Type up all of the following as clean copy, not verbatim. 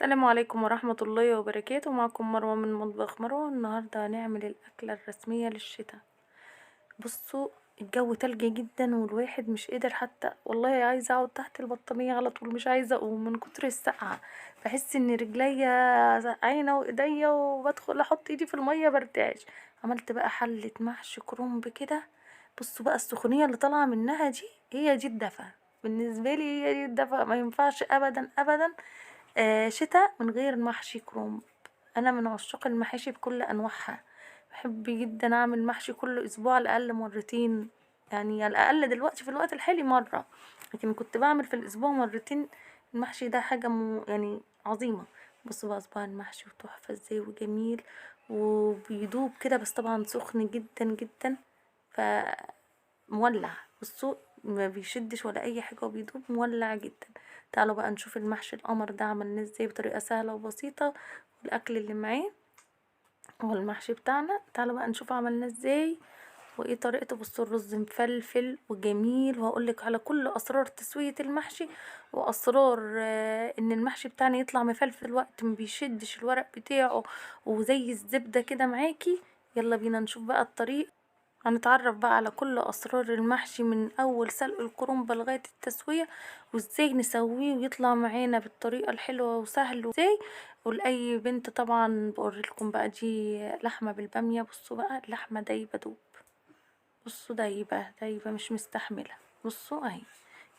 السلام عليكم ورحمة الله وبركاته. معكم مروة من مطبخ مروة. النهاردة هنعمل الأكلة الرسمية للشتاء. بصوا، الجو تلجي جدا والواحد مش قادر، حتى والله عايزة اقعد تحت البطانية على طول، مش عايزة اقوم من كتر السقعة. بحس ان رجليا زقعينة وايديا، وبدخل احط ايدي في المية برتعش. عملت بقى حلة محشي كرنب كده. بصوا بقى، السخونية اللي طالعة منها دي هي دي الدفا. بالنسبة لي هي دي الدفا، ما ينفعش ابدا ابدا شتاء من غير محشي كرنب. انا من عشاق المحاشي بكل انواعها. بحب جدا اعمل محشي كل اسبوع على الاقل مرتين. يعني على الاقل دلوقتي في الوقت الحالي مره، لكن كنت بعمل في الاسبوع مرتين. المحشي ده حاجه يعني عظيمه. بصوا بقى صباع المحشي وتحفه ازاي وجميل، وبيدوب كده، بس طبعا سخن جدا جدا. ف مولع. بصوا، ما بيشدش ولا اي حاجه، وبيدوب مولع جدا. تعالوا بقى نشوف المحشي القمر ده عملناه ازاي بطريقه سهله وبسيطه، والاكل اللي معاه هو المحشي بتاعنا. تعالوا بقى نشوف عملناه ازاي وايه طريقته. بصوا، الرز مفلفل وجميل، وهقولك على كل اسرار تسوية المحشي، واسرار ان المحشي بتاعنا يطلع مفلفل وقت ما بيشدش الورق بتاعه، وزي الزبدة كده معاكي. يلا بينا نشوف بقى الطريق. هنتعرف بقى على كل اسرار المحشي من اول سلق الكرنب لغاية التسوية، وازاي نسويه ويطلع معانا بالطريقة الحلوة وسهل وازاي. ولاي بنت طبعا بوريلكم بقى دي لحمة بالبامية. بصوا بقى اللحمة دايبة دوب. بصوا دايبة دايبة مش مستحملة. بصوا اهي،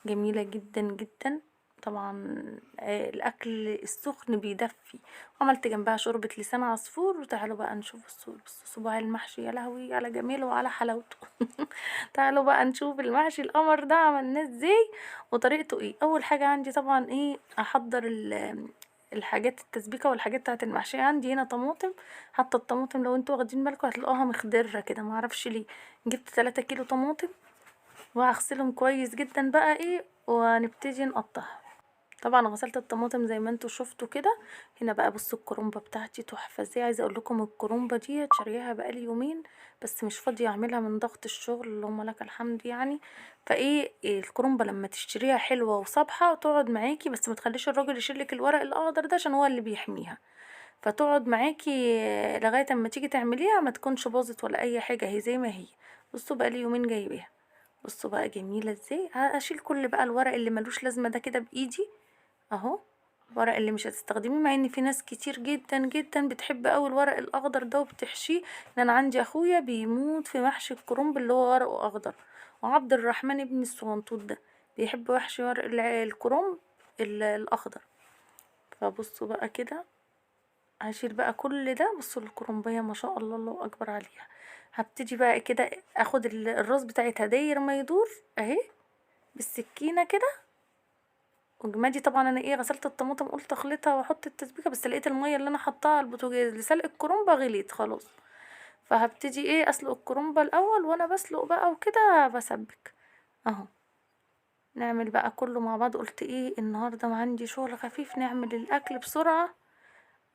جميلة جدا جدا. طبعا الاكل السخن بيدفي. وعملت جنبها شوربة لسان عصفور. وتعالوا بقى نشوف الصور. بصوا صباع المحشي، يا لهوي على جماله وعلى حلاوته. تعالوا بقى نشوف المحشي القمر ده عملناه ازاي وطريقته ايه. اول حاجة عندي طبعا ايه، احضر الحاجات التسبيكة والحاجات بتاعة المحشية. عندي هنا طماطم. حتى الطماطم لو انتوا واخدين بالكم هتلاقوها مخضرة كده، معرفش ليه. جبت 3 كيلو طماطم، وهغسلهم كويس جدا بقى ايه، ونبتدي نقطعها. طبعا غسلت الطماطم زي ما انتوا شفتوا كده. هنا بقى بصوا الكرومبه بتاعتي تحفه ازاي. عايزه اقول لكم الكرومبه دي شارياها بقالي يومين، بس مش فاضيه اعملها من ضغط الشغل، اللهم لك الحمد يعني. فايه الكرومبه لما تشتريها حلوه وصابحه وتقعد معاكي، بس ما تخليش الراجل يشيلك الورق الاخضر ده عشان هو اللي بيحميها. فتقعد معاكي لغايه اما تيجي تعمليها ما تكونش باظت ولا اي حاجه، هي زي ما هي. بصوا بقى لي يومين جايباها. بصوا بقى جميله ازاي. هشيل كل بقى الورق اللي ملوش لازمه ده كده بايدي اهو. الورق اللي مش هتستخدميه، مع ان في ناس كتير جدا جدا بتحب اوي الورق الاخضر ده وبتحشيه. ان انا عندي اخويا بيموت في محشي الكرنب اللي هو ورقه اخضر، وعبد الرحمن ابن الصغنطوط ده بيحب محشي ورق الكرنب الاخضر. فبصوا بقى كده، هشيل بقى كل ده. بصوا الكرنبية ما شاء الله، الله اكبر عليها. هبتدي بقى كده اخد الراس بتاعتها داير ما يدور اهي، بالسكينة كده. وجمادي طبعا انا ايه، غسلت الطماطم قلت اخلطها واحط التسبيكه، بس لقيت الميه اللي انا حطاها على البوتاجاز لسلق الكرنبه غليت خلاص. فهبتدي ايه، اسلق الكرنبه الاول، وانا بسلق بقى وكده بسبك اهو. نعمل بقى كله مع بعض. قلت ايه النهارده ما عندي شغل خفيف، نعمل الاكل بسرعه،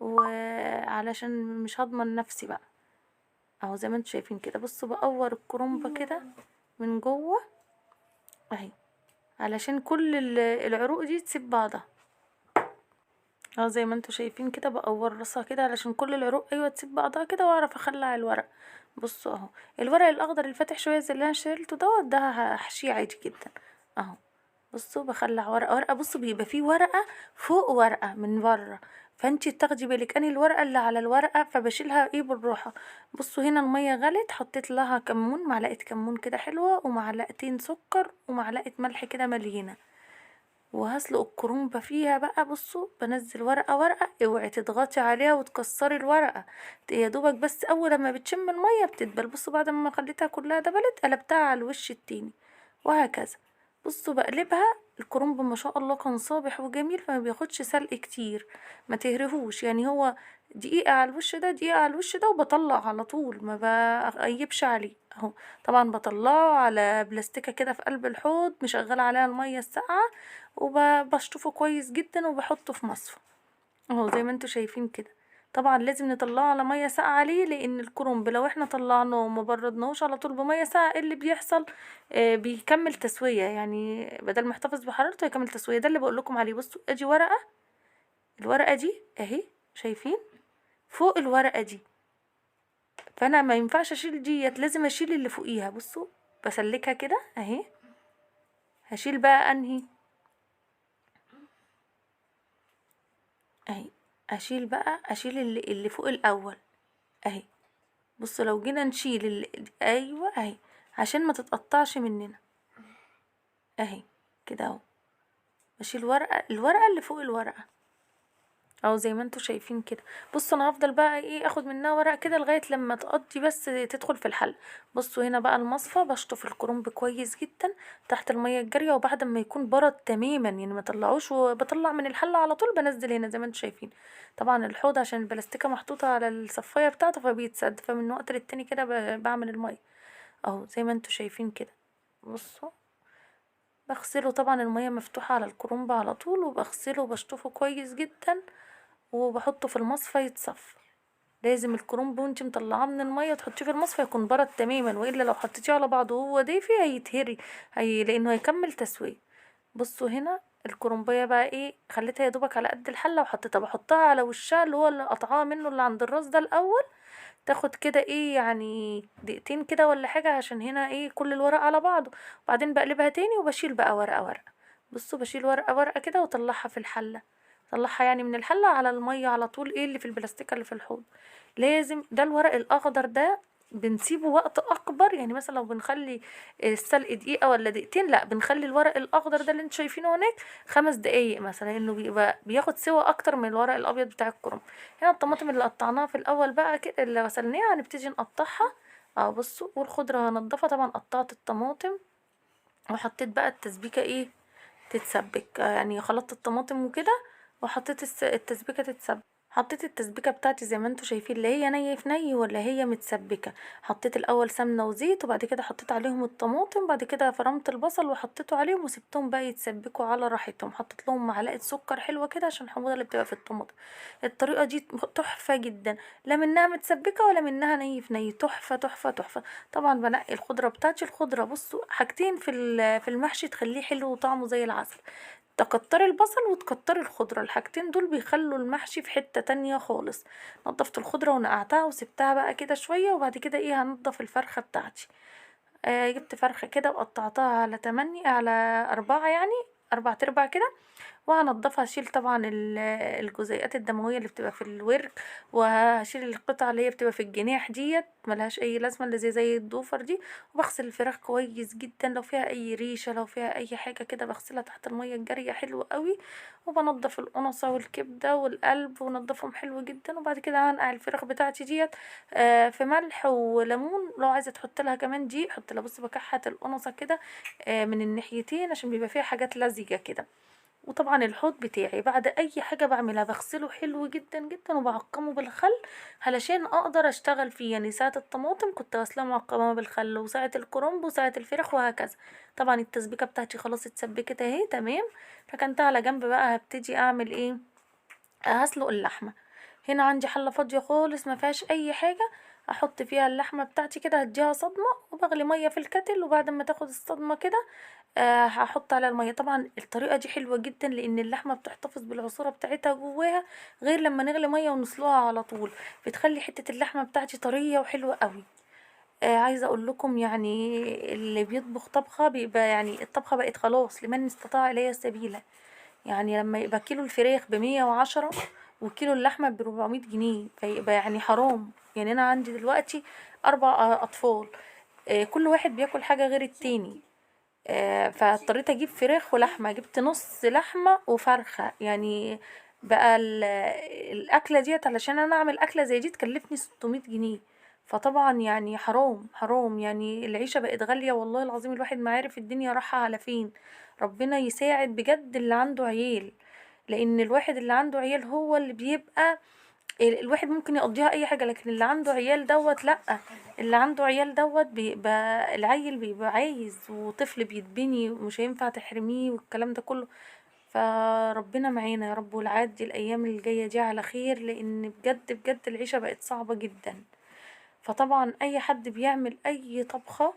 وعلشان مش هضمن نفسي بقى اهو. زي ما انتوا شايفين كده، بصوا بقور الكرنبه كده من جوه اهي، علشان كل العروق دي تسيب بعضها. اه زي ما انتوا شايفين كده، بقور راسها كده علشان كل العروق ايوه تسيب بعضها كده، واعرف اخلع الورق. بصوا اهو، الورق الاخضر الفاتح شويه زي اللي انا شيلته ده هحشيه عادي جدا اهو. بصوا بخلع ورقه ورقه. بصوا بيبقى فيه ورقه فوق ورقه من بره، فانتي تاخدي بالك اني الورقه اللي على الورقه، فبشيلها ايه بالراحه. بصوا هنا الميه غلت، حطيت لها كمون، معلقه كمون كده حلوه، ومعلقتين سكر، ومعلقه ملح كده مليانه. وهسلق الكرومبة فيها بقى. بصوا بنزل ورقة ورقة، اوعي تضغطي عليها وتكسري الورقة. يا دوبك بس اول ما بتشم المية بتدبل. بصوا بعد ما خليتها كلها دبلت قلبتها على الوش التاني، وهكذا. بصوا بقلبها. الكرنب ما شاء الله كان صابح وجميل، فما بياخدش سلق كتير. ما تهرهوش يعني، هو دقيقة على الوش ده دقيقة على الوش ده، وبطلع على طول ما بغيبش عليه اهو. طبعا بطلعه على بلاستيكة كده في قلب الحوض، مشغلة عليها المية الساقعة، وبشطفه كويس جدا، وبحطه في مصفى اهو زي ما انتوا شايفين كده. طبعا لازم نطلعه على ميه ساقعه عليه، لان الكرنب لو احنا طلعناه وما بردناهوش على طول بميه ساقعه، ايه اللي بيحصل؟ بيكمل تسويه، يعني بدل ما يحتفظ بحرارته يكمل تسويه. ده اللي بقول لكم عليه. بصوا ادي ورقه الورقة دي اهي، شايفين فوق الورقة دي، فانا ما ينفعش اشيل ديت، لازم اشيل اللي فوقيها. بصوا بسلكها كده اهي. هشيل بقى انهي اهي، اشيل اللي فوق الاول اهي. بصوا لو جينا نشيل ايوه اهي، عشان ما تتقطعش مننا اهي كده اهو. بشيل الورقة اللي فوق الورقة اهو زي ما انتوا شايفين كده. بصوا انا هفضل بقى ايه اخد منها ورق كده لغايه لما تقضي بس تدخل في الحل. بصوا هنا بقى المصفى بشطف الكرنب كويس جدا تحت الميه الجاريه، وبعد ما يكون برد تماما يعني ما طلعوش وبطلع من الحله على طول، بنزل هنا زي ما انتوا شايفين. طبعا الحوض عشان البلاستيكه محطوطه على الصفايه بتاعته فبيتسد، فمن وقت للتاني كده بعمل الميه اهو زي ما انتوا شايفين كده. بصوا بغسله، طبعا الميه مفتوحه على الكرنب على طول، وبغسله وبشطفه كويس جدا وبحطه في المصفى يتصفى. لازم الكرنب وانتي مطلعاه من الميه تحطيه في المصفى يكون برد تماما، والا لو حطيتيه على بعضه وهو دافي هيتهري، لانه هيكمل تسويه. بصوا هنا الكرنبيه بقى ايه، خليتها يا دوبك على قد الحله وحطيتها، بحطها على وشها اللي هو اللي قطعاه منه اللي عند الراس ده الاول، تاخد كده ايه يعني دقيقتين كده ولا حاجه، عشان هنا ايه كل الورق على بعضه. وبعدين بقلبها تاني وبشيل بقى ورقه ورقه. بصوا بشيل ورقه ورقه كده واطلعها في الحله، طلعها يعني من الحله على الميه على طول، ايه اللي في البلاستيكه اللي في الحوض. لازم ده الورق الاخضر ده بنسيبه وقت اكبر، يعني مثلا لو بنخلي السلق دقيقه ولا دقيقتين، لا بنخلي الورق الاخضر ده اللي انتوا شايفينه هناك 5 دقايق مثلا، انه بيبقى بياخد سوا اكتر من الورق الابيض بتاع الكرنب. هنا الطماطم اللي قطعناها في الاول بقى كده اللي غسلناها هنبتدي نقطعها اه. بصوا والخضره هنضفها، طبعا قطعت الطماطم وحطيت بقى التسبيكه ايه تتسبك، يعني خلطت الطماطم وكده وحطيت التسبيكه تتسبك. حطيت التسبيكه بتاعتي زي ما انتوا شايفين، لا هي ني في ني ولا هي متسبكه. حطيت الاول سمنه وزيت، وبعد كده حطيت عليهم الطماطم، بعد كده فرمت البصل وحطيته عليهم وسبتهم بقى يتسبكوا على راحتهم. حطيت لهم معلقه سكر حلوه كده عشان الحموضه اللي بتبقى في الطماطم. الطريقه دي تحفه جدا، لا منها متسبكه ولا منها ني في ني، تحفه تحفه تحفه. طبعا بنقي الخضره بتاعتي. الخضره بصوا حاجتين في المحشي تخليه حلو وطعمه زي العسل، تكتري البصل وتكتري الخضرة، الحاجتين دول بيخلوا المحشي في حتة تانية خالص. نضفت الخضرة ونقعتها وسبتها بقى كده شوية، وبعد كده ايه هنضف الفرخة بتاعتي. جبت فرخة كده وقطعتها على 8 على 4 يعني 4 تربع كده، وهنضفها. هشيل طبعا الجزيئات الدمويه اللي بتبقى في الورك، وهشيل القطع اللي هي بتبقى في الجناح ديت ملهاش اي لازمه، اللي زي الضوفر دي. وبغسل الفراخ كويس جدا، لو فيها اي ريشه لو فيها اي حاجه كده بغسلها تحت الميه الجاريه حلو قوي. وبنضف القنصه والكبده والقلب ونضفهم حلو جدا. وبعد كده هنقع الفراخ بتاعتي ديت في ملح وليمون، لو عايزه تحط لها كمان دي حط لها. بص بكحت القنصه كده من الناحيتين عشان بيبقى فيها حاجات لزجه كده. وطبعا الحوض بتاعي بعد اي حاجة بعملها بغسله حلو جدا جدا وبعقمه بالخل علشان اقدر اشتغل فيه. يعني ساعة الطماطم كنت غسلها معقمة بالخل، وساعة الكرنب وساعة الفراخ وهكذا. طبعا التسبيكة بتاعتي خلاص اتسبكت اهي تمام. ركنتها على جنب بقى، هبتدي اعمل ايه، هسلق اللحمة. هنا عندي حلة فاضية خالص ما فيهاش اي حاجة، احط فيها اللحمة بتاعتي كده هديها صدمة، وبغلي مية في الكتل، وبعد ما تاخد الصدمة كده هحط على المية. طبعا الطريقة دي حلوة جدا لان اللحمة بتحتفظ بالعصورة بتاعتها جواها، غير لما نغلي مية ونسلقها على طول، بتخلي حتة اللحمة بتاعتي طرية وحلوة قوي. عايزة اقول لكم يعني اللي بيطبخ طبخة بيبقى يعني الطبخة بقت خلاص لمن استطاع اليها سبيلا. يعني لما يبقى كيلو الفراخ ب110 وكيلو اللحمة ب400 جنيه، فيبقى يعني حرام. يعني انا عندي دلوقتي 4 اطفال، كل واحد بياكل حاجة غير التاني. فاضطريت اجيب فراخ ولحمه، جبت نص لحمه وفرخه يعني. بقى الاكله ديت علشان انا اعمل اكله زي دي تكلفني 600 جنيه. فطبعا يعني حرام حرام، يعني العيشه بقت غاليه والله العظيم، الواحد ما عارف الدنيا رايحه على فين. ربنا يساعد بجد اللي عنده عيال، لان الواحد اللي عنده عيال هو اللي بيبقى الواحد ممكن يقضيها اي حاجة، لكن اللي عنده عيال دوت لأ. اللي عنده عيال دوت بيبقى العيل بيبقى عايز، وطفل بيتبني ومش هينفع تحرميه والكلام ده كله. فربنا معانا يا رب، والعادي الايام الجاية دي على خير، لان بجد بجد العيشة بقت صعبة جدا. فطبعا اي حد بيعمل اي طبخة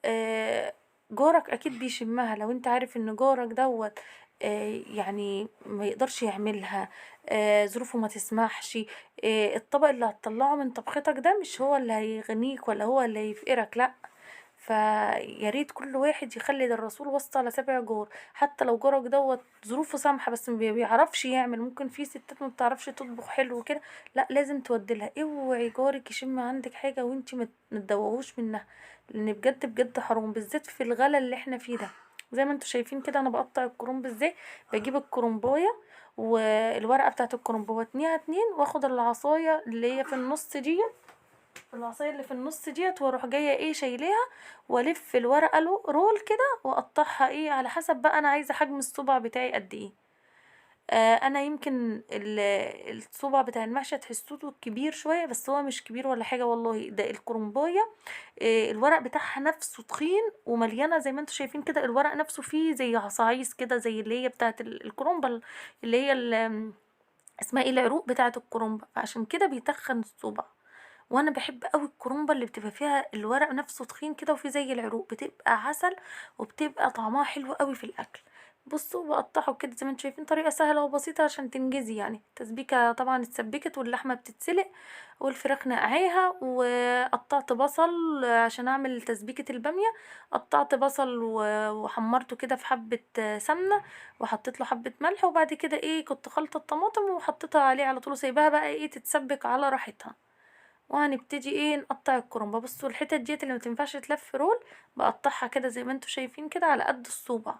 آه، جارك اكيد بيشمها. لو انت عارف ان جارك دوت يعني ما يقدرش يعملها، ظروفه ما تسمحش. الطبق اللي هتطلعه من طبختك ده مش هو اللي هيغنيك ولا هو اللي هيفقرك، لا. فيا ريت كل واحد يخلي للرسول واسطة على سبع جار. حتى لو جارك دوت ظروفه سامحة بس ما بيعرفش يعمل، ممكن في ستات ما بتعرفش تطبخ حلو كده، لا لازم توديلها. اوعي جارك يشم عندك حاجة وانتي ما تدوقوش منها، لان بجد بجد حرام، بالذات في الغلا اللي احنا فيه ده. زي ما انتوا شايفين كده انا بقطع الكرنب ازاي. بجيب الكرنبايه والورقه بتاعت الكرنب واتنيها اتنين، واخد العصايه اللي هي في النص دي، العصايه اللي في النص ديت، واروح جايه ايه شايلاها، والف الورقه رول كده، واقطعها ايه على حسب بقى انا عايزه حجم الصبع بتاعي قد ايه. انا يمكن الصبع بتاع المحشي تحسوه كبير شويه، بس هو مش كبير ولا حاجه والله. ده الكرنبايه الورق بتاعها نفسه تخين ومليانه زي ما انتوا شايفين كده، الورق نفسه فيه زي عصايص كده، زي اللي هي بتاعه الكرنبه، اللي هي اسمها ايه، العروق بتاعه الكرنبه، فعشان كده بيتخن الصبع. وانا بحب قوي الكرومبه اللي بتبقى فيها الورق نفسه تخين كده وفيه زي العروق، بتبقى عسل وبتبقى طعمها حلو قوي في الاكل. بصوا بقطعه كده زي ما انتم شايفين، طريقه سهله وبسيطه عشان تنجزي يعني. تسبيكه طبعا اتسبكت واللحمه بتتسلق والفراخ نقعيها، وقطعت بصل عشان اعمل تسبيكه الباميه. قطعت بصل وحمرته كده في حبه سمنه، وحطيت له حبه ملح، وبعد كده ايه كنت خلطه الطماطم وحطيتها عليه على طول، سايباها بقى ايه تتسبك على راحتها. وهنبتدي ايه نقطع الكرنبة. بصوا الحتت ديت اللي متنفعش تلف رول، بقطعها كده زي ما انتوا شايفين كده على قد الصوبع.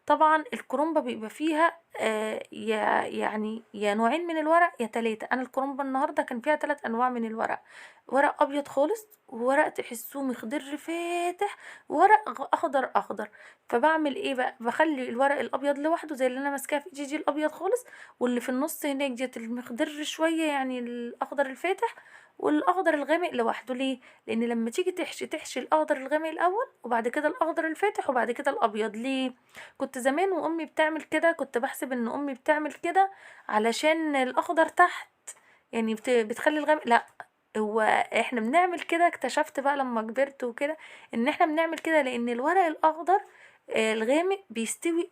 طبعا الكرنبة بيبقى فيها يعني يا نوعين من الورق يا تلاتة. انا الكرنبة النهاردة كان فيها 3 انواع من الورق، ورق ابيض خالص، وورق تحسوه مخضر فاتح، وورق اخضر اخضر. فبعمل ايه بقى، بخلي الورق الابيض لوحده زي اللي انا ماسكاه في ايدي دي الابيض خالص، واللي في النص هناك ديت المخضر شوية يعني الاخضر الفاتح، والاخضر الغامق لوحده. ليه؟ لان لما تيجي تحشي تحشي الاخضر الغامق الاول، وبعد كده الاخضر الفاتح، وبعد كده الابيض. ليه؟ كنت زمان وامي بتعمل كده، كنت بحسب ان امي بتعمل كده علشان الاخضر تحت، يعني بتخلي الغامق، لا. هو احنا بنعمل كده، اكتشفت بقى لما كبرت وكده ان احنا بنعمل كده لان الورق الاخضر الغامق بيستوي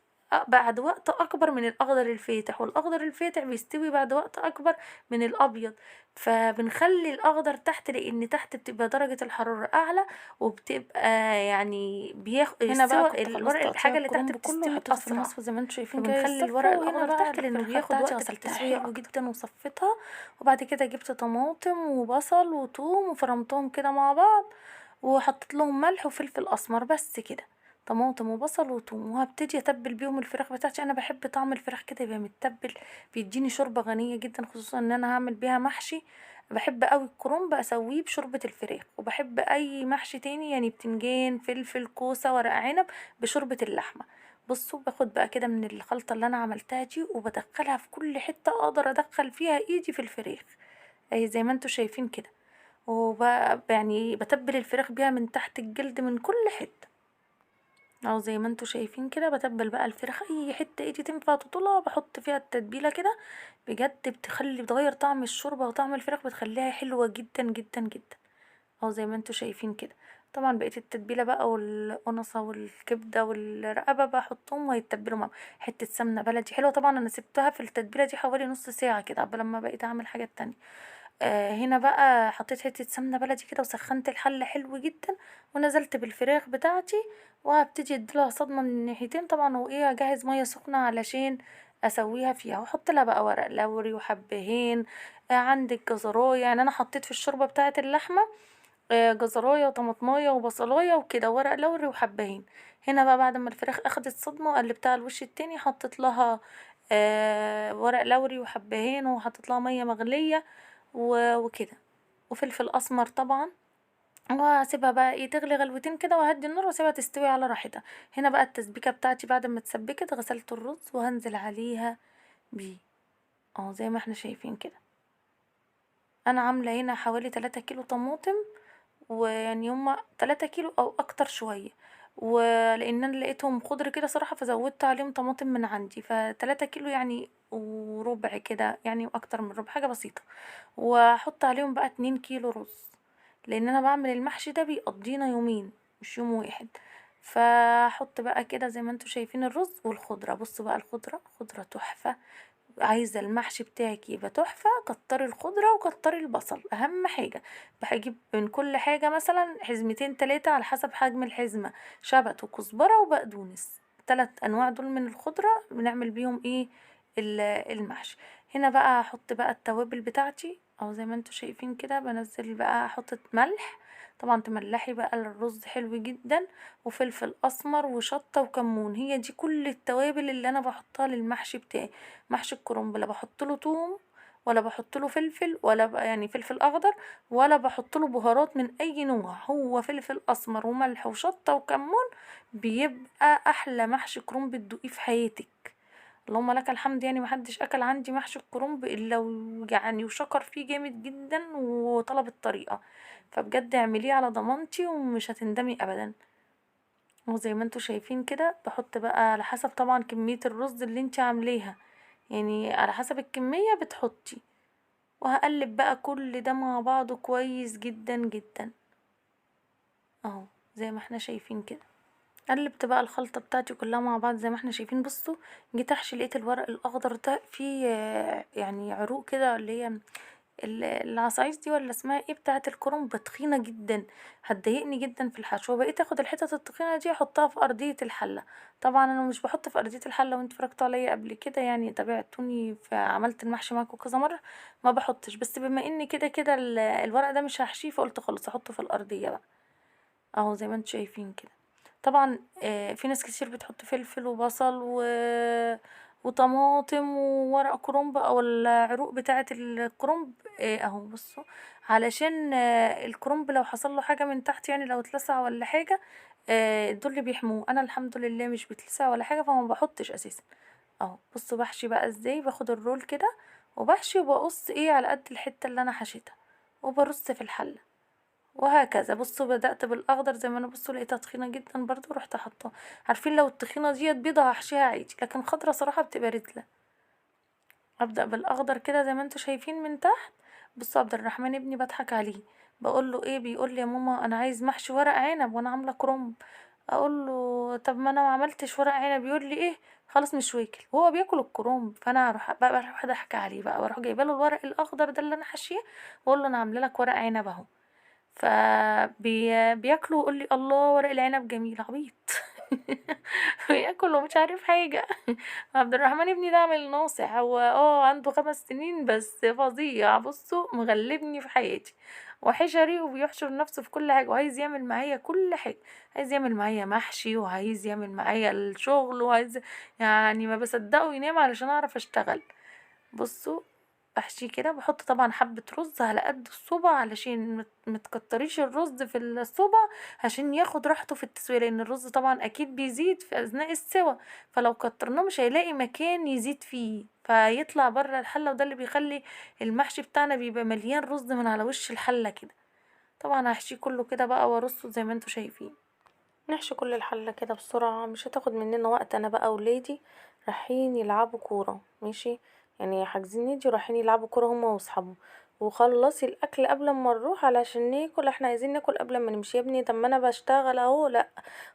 بعد وقت اكبر من الاخضر الفاتح، والاخضر الفاتح بيستوي بعد وقت اكبر من الابيض. فبنخلي الاخضر تحت لان تحت بتبقى درجة الحرارة اعلى، وبتبقى يعني بياخد هنا بقى السوى كنت خلصت الورق، تقطيع الحاجة اللي تحت الكرنب كله بتستوي وحطيته في اسرع. المصفى زي ما انتوا شايفين كده فبنخلي الصفة. الورق وهنا الاخضر بقى تحت لانه الفرخة بياخد بتاعتي وقت في غسلتها التسوية حلو. حلو جدا، وصفتها. وبعد كده جبت طماطم وبصل وثوم وفرمتهم كده مع بعض، وحطيت لهم ملح وفلفل اسمر، بس كده. طماطم وبصل وثوم، وهبتدي اتبل بيهم الفراخ بتاعتي. انا بحب طعم الفراخ كده يبقى متبل، بيديني شوربه غنيه جدا، خصوصا ان انا هعمل بيها محشي. بحب قوي الكرنب اسويه بشوربه الفراخ، وبحب اي محشي تاني يعني بتنجان فلفل كوسه ورق عنب بشوربه اللحمه. بصوا باخد بقى كده من الخلطه اللي انا عملتها دي، وبدخلها في كل حته اقدر ادخل فيها ايدي في الفراخ، اهي زي ما انتوا شايفين كده. وبقى يعني بتبل الفراخ بيها من تحت الجلد من كل حته، اهو زي ما انتوا شايفين كده. بتبل بقى الفراخ اي حته ايدي تنفع تطولها بحط فيها التتبيله كده، بجد بتغير طعم الشوربه وطعم الفراخ، بتخليها حلوه جدا جدا جدا، اهو زي ما انتوا شايفين كده. طبعا بقيت التتبيله بقى والقنصه والكبده والرقبه بحطهم ويتبلوا مع حته سمنه بلدي حلوه. طبعا انا سبتها في التتبيله دي حوالي نص ساعه كده قبل ما بقيت اعمل حاجات تانية. هنا بقى حطيت حته سمنه بلدي كده وسخنت الحله حلو جدا، ونزلت بالفراخ بتاعتي، وهبتدي اديلها صدمه من الناحيتين طبعا، وايه اجهز ميه سخنه علشان اسويها فيها، واحط لها بقى ورق لوري وحبهان. عندك جزرايه، يعني انا حطيت في الشوربه بتاعه اللحمه جزرايه وطماطمايه وبصلايه وكده، ورق لوري وحبهان. هنا بقى بعد ما الفراخ اخدت صدمه قلبتها على الوش التاني، حطيت لها ورق لوري وحبهان، وحطيت لها ميه مغليه وكده، وفلفل اسمر طبعا. واسيبها بقى ايه تغلي غلوتين كده، وهدي النار واسيبها تستوي على راحتها. هنا بقى التسبيكه بتاعتي بعد ما اتسبكت غسلت الرز وهنزل عليها بيه، اه زي ما احنا شايفين كده. انا عامله هنا حوالي 3 كيلو طماطم، ويعني هما 3 كيلو او اكتر شويه، ولان انا لقيتهم خضر كده صراحه فزودت عليهم طماطم من عندي، ف3 كيلو يعني وربع كده يعني، واكتر من ربع حاجه بسيطه. واحط عليهم بقى 2 كيلو رز، لان انا بعمل المحشي ده بيقضينا يومين مش يوم واحد. فاحط بقى كده زي ما انتوا شايفين الرز والخضرة. بصوا بقى الخضرة، خضرة تحفة. عايزة المحشي بتاعك يبقى تحفة، كتري الخضرة وكتري البصل، اهم حاجة. بجيب من كل حاجة مثلا حزمتين تلاتة على حسب حجم الحزمة، شبت وكزبرة وبقدونس، 3 انواع دول من الخضرة بنعمل بيهم ايه المحشي. هنا بقى هحط بقى التوابل بتاعتي، او زي ما انتوا شايفين كده بنزل بقى، احط ملح، طبعا تملحي بقى الرز حلو جدا، وفلفل اسمر وشطة وكمون. هي دي كل التوابل اللي انا بحطها للمحشي بتاعي. محشي الكرنب لا بحط له توم ولا بحط له فلفل ولا يعني فلفل اخضر، ولا بحط له بهارات من اي نوع، هو فلفل اسمر وملح وشطة وكمون، بيبقى احلى محشي كرنب تدوقيه في حياتك. اللهم لك الحمد، يعني محدش اكل عندي محشي الكرنب الا يعني وشكر فيه جامد جدا وطلب الطريقة. فبجد اعمليه على ضمانتي ومش هتندمي ابدا. وزي ما انتوا شايفين كده بحط بقى على حسب طبعا كمية الرز اللي انت عامليها، يعني على حسب الكمية بتحطي. وهقلب بقى كل ده مع بعضه كويس جدا جدا، اهو زي ما احنا شايفين كده. قلبت بقى الخلطة بتاعتي كلها مع بعض زي ما احنا شايفين. بصوا، جيت احشي لقيت الورق الاخضر ده فيه يعني عروق كده، اللي هي العصايص دي ولا اسمها ايه بتاعة الكرنب، تخينة جدا، هتضايقني جدا في الحشو. بقيت اخد الحتت التخينة دي احطها في ارضية الحلة. طبعا انا مش بحط في ارضية الحلة، وانتوا اتفرجتوا عليا قبل كده يعني تابعتوني عملت المحشي معاكم كذا مرة، ما بحطش. بس بما ان كده كده الورق ده مش هحشيه، فقلت خلاص احطه في الارضية بقى، اهو زي ما انتوا شايفين كده. طبعا في ناس كتير بتحط فلفل وبصل وطماطم وورق كرنب او العروق بتاعة الكرنب، اهو بصوا، علشان الكرنب لو حصل له حاجة من تحت، يعني لو اتلسع ولا حاجة، دول اللي بيحموه. انا الحمد لله مش بيتلسع ولا حاجة، فما بحطش اساسا. اهو بصوا بحشي بقى ازاي، باخد الرول كده وبحشي وبقص ايه على قد الحتة اللي انا حشيتها، وبرص في الحلة، وهكذا. بصوا بدأت بالأخضر زي ما أنا، بصوا لقيتها تخينة جدا برضو، رحت حاطاها. عارفين لو التخينة ديت بيضة هحشيها عادي، لكن خضرة صراحة بتبقى رتلة. أبدأ بالأخضر كده زي ما انتوا شايفين من تحت. بصوا عبد الرحمن ابني بضحك عليه، بقول له ايه، بيقول لي يا ماما انا عايز محشي ورق عنب وانا عامله كرنب. اقول له طب ما انا ما عملتش ورق عنب، يقول لي ايه خلاص مش واكل، وهو بياكل الكرنب. فانا اروح بقى بروح ضحك عليه بقى، واروح جايبه له الورق الاخضر ده اللي انا حاشيه، واقول له انا عامله لك ورق عنب اهو. بياكلوا ويقول لي الله ورق العنب جميل، عبيط. بياكل ومش عارف حاجة. عبد الرحمن ابني ده عامل ناصح، هو عنده 5 سنين بس فظيع، بصوا مغلبني في حياتي، وحشري وبيحشر نفسه في كل حاجة، وعايز يعمل معايا كل حاجة، عايز يعمل معايا محشي، وعايز يعمل معايا الشغل، وعايز يعني ما بصدقه ينام علشان اعرف اشتغل. بصوا احشيه كده، بحط طبعا حبة رز على قد الصبع، علشان متكتريش الرز في الصبع، عشان ياخد راحته في التسوية، لان الرز طبعا اكيد بيزيد في اثناء السوى، فلو كترناه مش هيلاقي مكان يزيد فيه فيطلع بره الحلة، وده اللي بيخلي المحشي بتاعنا بيبقى مليان رز من على وش الحلة كده. طبعا هحشيه كله كده بقى وارصه زي ما انتوا شايفين. نحشي كل الحلة كده بسرعة، مش هتاخد مننا وقت. انا بقى ولادي رايحين يلعبوا كورة، ماشي، يعني حاجزين نادي ورايحين يلعبوا كورة هما واصحابهم. وخلصي الاكل قبل ما نروح علشان ناكل، احنا عايزين ناكل قبل ما نمشي. يا ابني طب ما انا بشتغل اهو، لا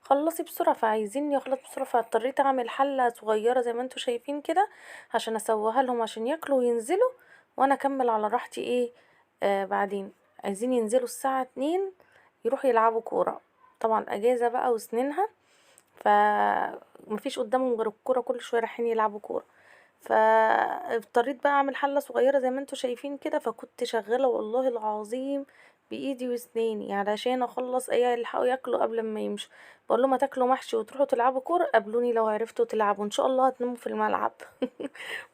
خلصي بسرعة، فعايزين يخلص بسرعة، فاضطريت اعمل حلة صغيرة زي ما انتوا شايفين كده عشان اسويها لهم عشان ياكلوا وينزلوا، وانا اكمل على راحتي ايه بعدين. عايزين ينزلوا الساعة 2 يروحوا يلعبوا كورة، طبعا اجازة بقى وسنينها، فمفيش قدامهم غير الكورة، كل شوية رايحين يلعبوا كورة. فاضطريت بقى اعمل حلة صغيرة زي ما انتوا شايفين كده، فكنت شغالة والله العظيم بايدي واسناني علشان اخلص ايه يلحقوا ياكلوا قبل ما يمشوا. بقول لهم هتاكلوا محشي وتروحوا تلعبوا كورة، قابلوني لو عرفتوا تلعبوا ان شاء الله هتناموا في الملعب.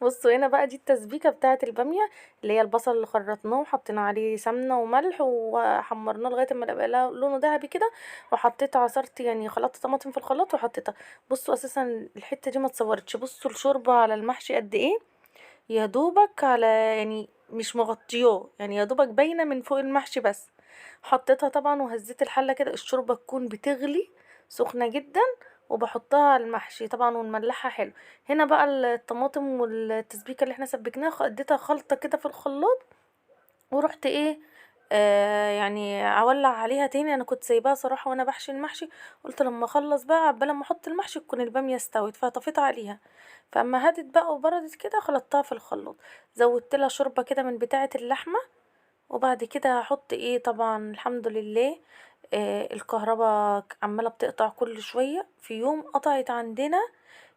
بصوا هنا بقى دي التسبيكة بتاعة البامية، اللي هي البصل اللي خرطناه وحطينا عليه سمنة وملح وحمرناه لغاية ما يبقى لونه ذهبي كده، وحطيت عصرت يعني خلطت طماطم في الخلاط وحطيتها. بصوا اساسا الحتة دي ما اتصورتش، بصوا الشوربة على المحشي قد ايه، يا دوبك على يعني مش مغطياه، يعني يا دوبك باينة من فوق المحشي بس. حطيتها طبعا وهزيت الحلة كده، الشوربة تكون بتغلي سخنة جدا، وبحطها على المحشي طبعا ونملحها حلو. هنا بقى الطماطم والتسبيكة اللي احنا سبكناها اديتها خلطة كده في الخلاط، ورحت ايه يعني اولع عليها تاني. انا كنت سايباها صراحة وانا بحشي المحشي، قلت لما اخلص بقى عبال لما احط المحشي تكون البامية استوت، فطفيت عليها. فاما هدت بقى وبردت كده خلطتها في الخلاط، زودت لها شوربة كده من بتاعة اللحمة. وبعد كده هحط ايه، طبعا الحمد لله الكهرباء عمالة بتقطع كل شوية. في يوم قطعت عندنا،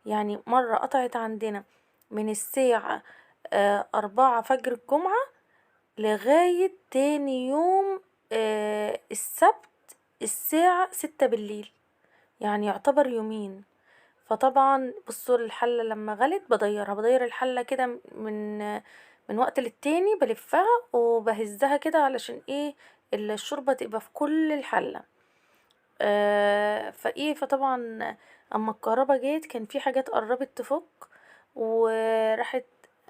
يعني مرة قطعت عندنا من الساعة 4 فجر الجمعة لغاية تاني يوم السبت الساعة 6 بالليل، يعني يعتبر يومين. فطبعا بصوا الحلة لما غلت بدير الحلة كده من وقت للتاني، بلفها وبهزها كده علشان ايه الشوربة تبقى في كل الحلة. فايه فطبعا اما الكهربا جيت كان في حاجات قربت تفك وراحت.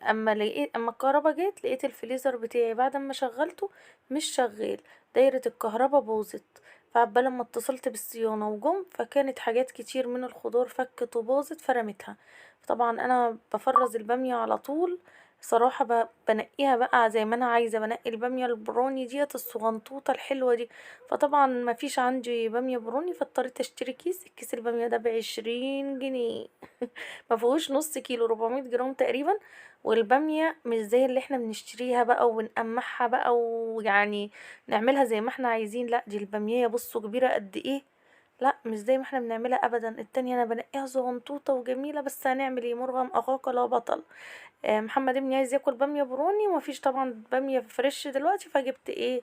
اما الكهربا جيت لقيت الفريزر بتاعي بعد ما شغلته مش شغال، دايرة الكهربا باظت. فعبال ما اتصلت بالصيانة وجم، فكانت حاجات كتير من الخضار فكت وباظت فرمتها. طبعا انا بفرز البامية على طول صراحة، بنقيها بقى زي ما انا عايزة، بنقي البامية البروني ديت الصغنطوطة الحلوة دي. فطبعا ما فيش عندي بامية بروني، فاضطريت اشتري كيس البامية ده ب20 جنيه. ما فيهوش نص كيلو، 400 جرام تقريبا. والبامية مش زي اللي احنا بنشتريها بقى ونقمعها بقى ويعني نعملها زي ما احنا عايزين. لا دي البامية بصوا كبيرة قد ايه، لا مش زي ما احنا بنعملها ابدا. التانية انا بنقيها صغنطوطة وجميلة، بس هنعمل ايه، مرغم اخاك لا بطل. محمد ابني عايز ياكل بامية بروني ومفيش طبعا بامية فريش دلوقتي، فجبت ايه،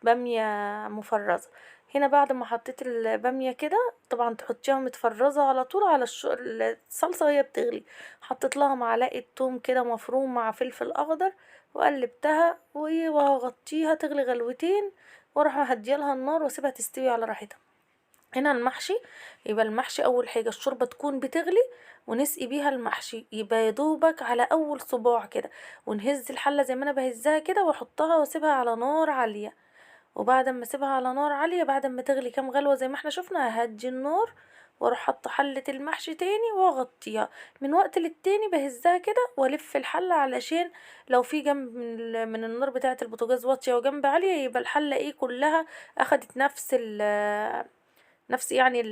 بامية مفرزة. هنا بعد ما حطيت البامية كده، طبعا تحطيها متفرزة على طول على الصلصة وهي بتغلي. حطيت لها معلقة توم كده مفروم مع فلفل اخضر، وقلبتها وهغطيها تغلي غلوتين، واروح مهديالها النار واسيبها تستوي على راحتها. هنا المحشي، يبقى المحشي اول حاجة الشوربة تكون بتغلي ونسقي بيها المحشي، يبقى يدوبك على اول صباع كده، ونهز الحلة زي ما انا بهزها كده واحطها واسيبها على نار عالية. وبعد ما اسيبها على نار عالية بعد ما تغلي كام غلوة زي ما احنا شفنا هدي النار، واروح حاطه حلة المحشي تاني واغطيها. من وقت للتاني بهزها كده والف الحلة، علشان لو في جنب من النار بتاعة البوتاجاز واطية وجنب عالية يبقى الحلة ايه كلها اخدت نفس يعني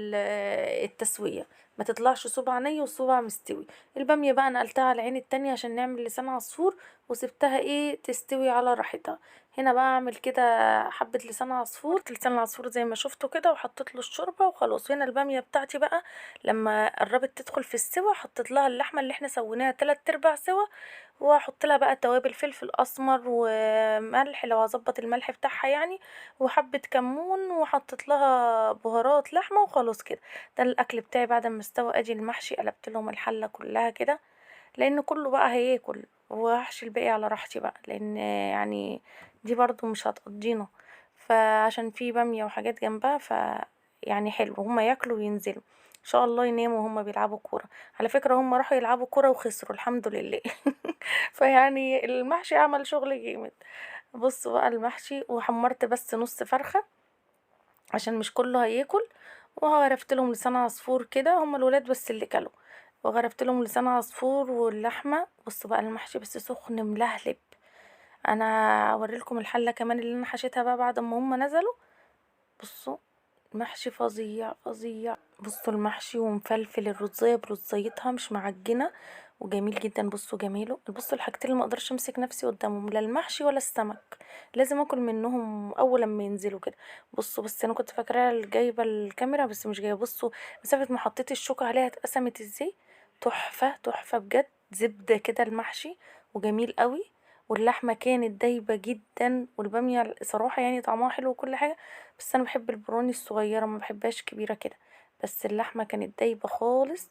التسوية، ما تطلعش صبع ني وصبع مستوي. البامية بقى نقلتها على العين التانية عشان نعمل لسان عصفور، وسبتها ايه تستوي على راحتها. هنا بقى اعمل كده حبة لسان عصفور، لسان العصفور زي ما شفتوا كده، وحطيت له الشوربة وخلاص. هنا البامية بتاعتي بقى لما قربت تدخل في السوا، حطيت لها اللحمة اللي احنا سويناها 3/4 سوا، واحط لها بقى توابل فلفل اسمر وملح لو هظبط الملح بتاعها يعني، وحبة كمون، وحطيت لها بهارات لحمة وخلاص كده. ده الاكل بتاعي بعد ما استوى. اجي المحشي قلبت لهم الحلة كلها كده، لان كله بقى هياكل، وهحشي الباقي على راحتي بقى، لان يعني دي برضو مش هتقضينا. فعشان في بامية وحاجات جنبها، يعني حلو هما ياكلوا وينزلوا ان شاء الله يناموا وهما بيلعبوا كورة. على فكرة هما راحوا يلعبوا كورة وخسروا الحمد لله. فيعني المحشي عمل شغل جامد. بص بقى المحشي، وحمرت بس نص فرخة عشان مش كله هياكل، وغرفت لهم لسان عصفور كده، هما الولاد بس اللي كلوا. وغرفت لهم لسان عصفور واللحمة. بصوا بقى المحشي بس سخن ملهلب. انا اوريلكم الحلة كمان اللي انا حشيتها بقى بعد ما هما نزلوا. بصوا محشي فظيع فظيع. بصوا المحشي ومفلفل، الرزاية برزيتها مش معجنة وجميل جدا. بصوا جميله. بصوا الحاجتين اللي ما اقدرش امسك نفسي قدامهم، لا المحشي ولا السمك، لازم اكل منهم اول لما ينزلوا كده. بصوا بس انا كنت فاكراها جايبه الكاميرا بس مش جايبه. بصوا مسافه ما حطيت الشوكه عليها اتقسمت ازاي، تحفه تحفه بجد. زبده كده المحشي وجميل قوي. واللحمه كانت دايبه جدا، والباميه صراحه يعني طعمها حلو وكل حاجه، بس انا بحب البروني الصغيره ما بحبهاش كبيره كده. بس اللحمه كانت دايبه خالص.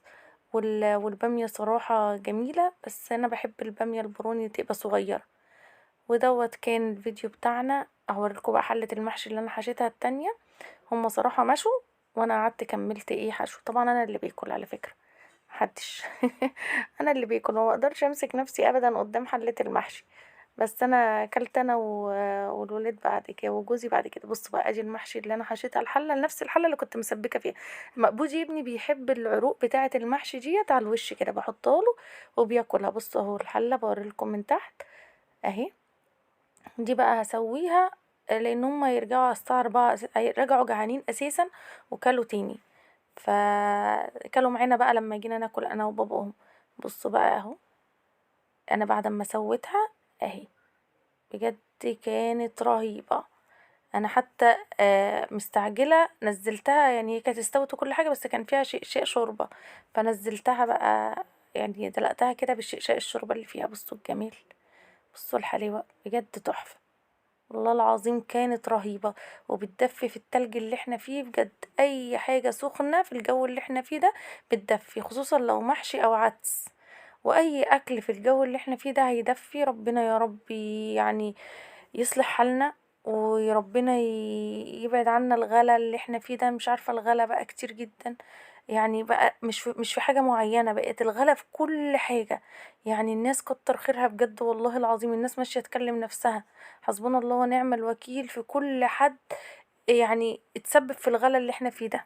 والباميه صراحه جميله، بس انا بحب الباميه البروني تبقى صغيره. ودوت كان الفيديو بتاعنا. هوريلكم بقى حله المحشي اللي انا حشيتها التانية. هما صراحه مشوا، وانا قعدت كملت ايه حشو. طبعا انا اللي باكل على فكره، محدش. انا اللي باكل، ما بقدرش امسك نفسي ابدا قدام حله المحشي. بس انا اكلت انا والولاد بعد كده وجوزي بعد كده. بصوا بقى ادي المحشي اللي انا حشيتها، الحله نفس الحله اللي كنت مسبكه فيها. مقبوجي ابني بيحب العروق بتاعه المحشي ديت على الوش كده، بحطها له وبياكلها. بصوا اهو الحله بوريلكم من تحت اهي. دي بقى هسويها لان هم يرجعوا على الساعة 4، رجعوا جعانين اساسا وكلوا تاني. فكلوا معانا بقى لما جينا ناكل انا وباباهم. بصوا بقى اهو، انا بعد ما سويتها اهي، بجد كانت رهيبة. انا حتى مستعجلة نزلتها، يعني هي كانت استوت وكل حاجة بس كان فيها شيء شوربة، فنزلتها بقى، يعني دلقتها كده بالشقشاق الشوربة اللي فيها. بصوا الجمال، بصوا الحلاوة، بجد تحفة. والله العظيم كانت رهيبة، وبتدفي في التلج اللي احنا فيه. بجد اي حاجة سخنة في الجو اللي احنا فيه ده بتدفي، خصوصا لو محشي او عدس. واي اكل في الجو اللي احنا فيه ده هيدفي. ربنا يا رب يعني يصلح حالنا، وربنا يبعد عنا الغلا اللي احنا فيه ده. مش عارفة، الغلا بقى كتير جدا، يعني بقى مش في حاجة معينة، بقت الغلا في كل حاجة. يعني الناس كتر خيرها بجد، والله العظيم الناس ماشية تكلم نفسها. حسبنا الله ونعم الوكيل في كل حد يعني اتسبب في الغلا اللي احنا فيه ده.